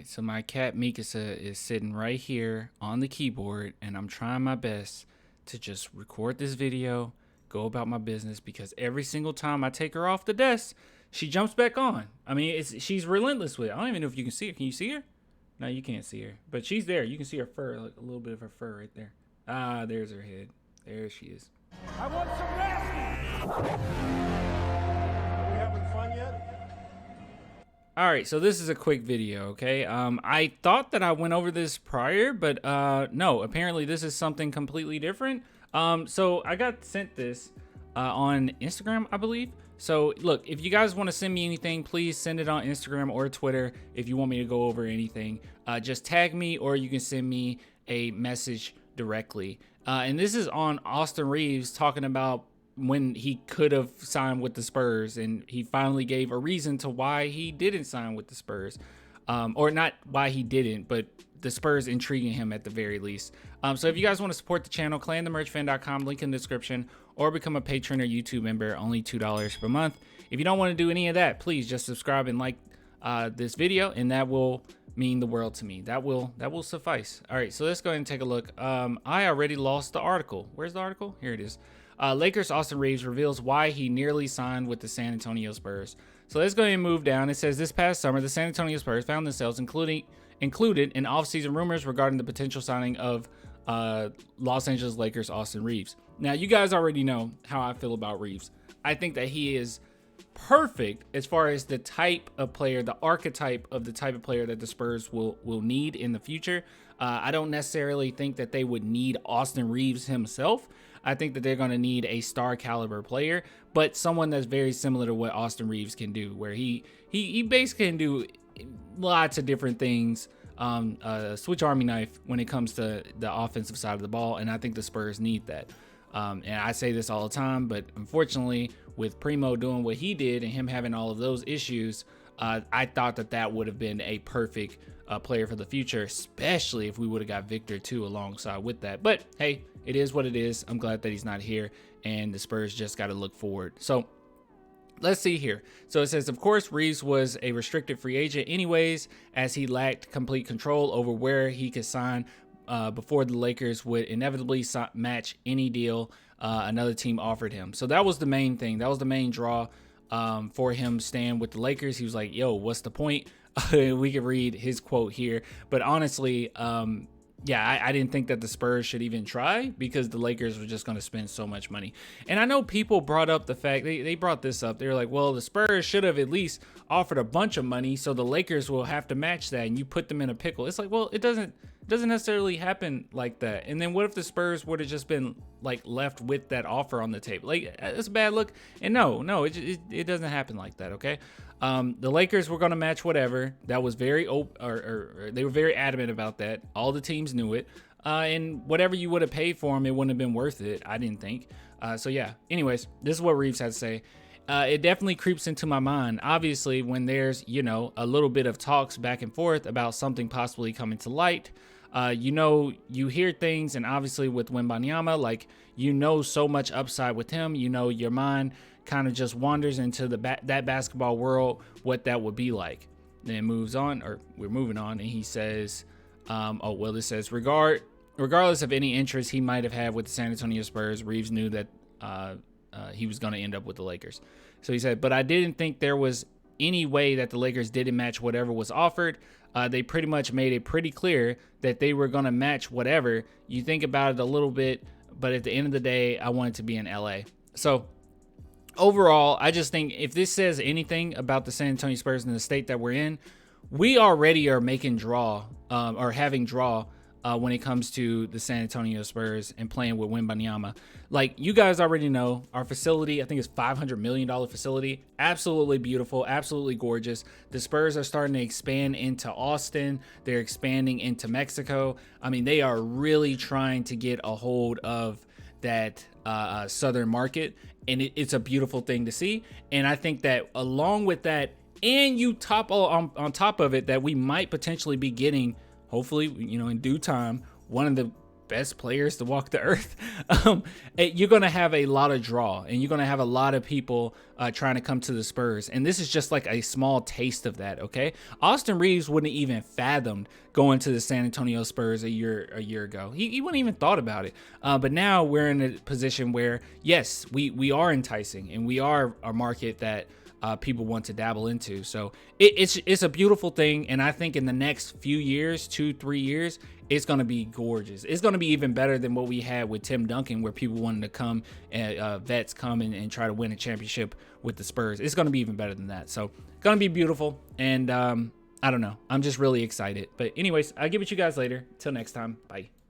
right, so my cat Mikasa is sitting right here on the keyboard, and I'm trying my best to just record this video, go about my business, because every single time I take her off the desk, she jumps back on. I mean, she's relentless with it. I don't even know if you can see her. Can you see her? No, you can't see her, but she's there. You can see her fur, like a little bit of her fur right there. Ah, there's her head. There she is. I want some nasty! Are we having fun yet? All right, so this is a quick video, okay? I thought that I went over this prior, but no, apparently this is something completely different. So I got sent this on Instagram, I believe. So look, if you guys want to send me anything, please send it on Instagram or Twitter. If you want me to go over anything, just tag me, or you can send me a message directly. And this is on Austin Reeves talking about when he could have signed with the Spurs, and he finally gave a reason to why he didn't sign with the Spurs, or not why he didn't, but the Spurs intriguing him at the very least. So if you guys want to support the channel, clanthemerchfan.com, link in the description, or become a patron or YouTube member, only $2 per month. If you don't want to do any of that, please just subscribe and like this video, and that will mean the world to me. That will suffice. All right, so let's go ahead and take a look. I already lost the article. Where's the article? Here it is. Lakers Austin Reeves reveals why he nearly signed with the San Antonio Spurs. So let's go ahead and move down. It says this past summer, the San Antonio Spurs found themselves included in offseason rumors regarding the potential signing of Los Angeles Lakers Austin Reeves. Now, you guys already know how I feel about Reeves. I think that he is perfect as far as the type of player, the archetype of the type of player that the Spurs will need in the future. I don't necessarily think that they would need Austin Reeves himself. I think that they're going to need a star caliber player, but someone that's very similar to what Austin Reeves can do, where he basically can do lots of different things, switch army knife when it comes to the offensive side of the ball, and I think the Spurs need that. And I say this all the time, but unfortunately, with Primo doing what he did and him having all of those issues, I thought that would have been a perfect player for the future, especially if we would have got Victor too alongside with that. But hey, it is what it is. I'm glad that he's not here, and the Spurs just got to look forward. So let's see here. So it says, of course, Reeves was a restricted free agent anyways, as he lacked complete control over where he could sign before the Lakers would inevitably match any deal another team offered him. So that was the main thing. That was the main draw for him staying with the Lakers. He was like, yo, what's the point? We could read his quote here. But honestly, yeah, I didn't think that the Spurs should even try, because the Lakers were just going to spend so much money. And I know people brought up the fact, they brought this up. They were like, well, the Spurs should have at least offered a bunch of money, so the Lakers will have to match that, and you put them in a pickle. It's like, well, it doesn't necessarily happen like that. And then what if the Spurs would have just been like left with that offer on the table? Like, it's a bad look. And no, it doesn't happen like that. Okay. The Lakers were going to match whatever. That was very or they were very adamant about that. All the teams knew it. And whatever you would have paid for him, it wouldn't have been worth it, I didn't think. So yeah, anyways, this is what Reeves had to say. It definitely creeps into my mind, obviously, when there's, a little bit of talks back and forth about something possibly coming to light. You hear things, and obviously with Wembanyama, like, so much upside with him, your mind kind of just wanders into that basketball world, what that would be like. Then it moves on, or we're moving on, and he says, this says, regardless of any interest he might have had with the San Antonio Spurs, Reeves knew that he was going to end up with the Lakers. So he said, but I didn't think there was any way that the Lakers didn't match whatever was offered. They pretty much made it pretty clear that they were going to match whatever. You think about it a little bit, but at the end of the day, I wanted to be in LA. So overall, I just think if this says anything about the San Antonio Spurs and the state that we're in, we already are making draw or having draw when it comes to the San Antonio Spurs and playing with Wembanyama. Like, you guys already know, our facility, I think it's $500 million facility. Absolutely beautiful, absolutely gorgeous. The Spurs are starting to expand into Austin. They're expanding into Mexico. I mean, they are really trying to get a hold of that southern market, and it's a beautiful thing to see. And I think that along with that, and you on top of it, that we might potentially be getting, hopefully, in due time, one of the best players to walk the earth, you're going to have a lot of draw, and you're going to have a lot of people trying to come to the Spurs. And this is just like a small taste of that. Okay. Austin Reeves wouldn't even fathomed going to the San Antonio Spurs a year ago. He wouldn't even thought about it. But now we're in a position where, yes, we are enticing, and we are a market that people want to dabble into. So it's a beautiful thing. And I think in the next few years, 2-3 years, it's going to be gorgeous. It's going to be even better than what we had with Tim Duncan, where people wanted to come and vets come and try to win a championship with the Spurs. It's going to be even better than that. So going to be beautiful. And I don't know. I'm just really excited. But anyways, I'll get with you guys later. Till next time. Bye.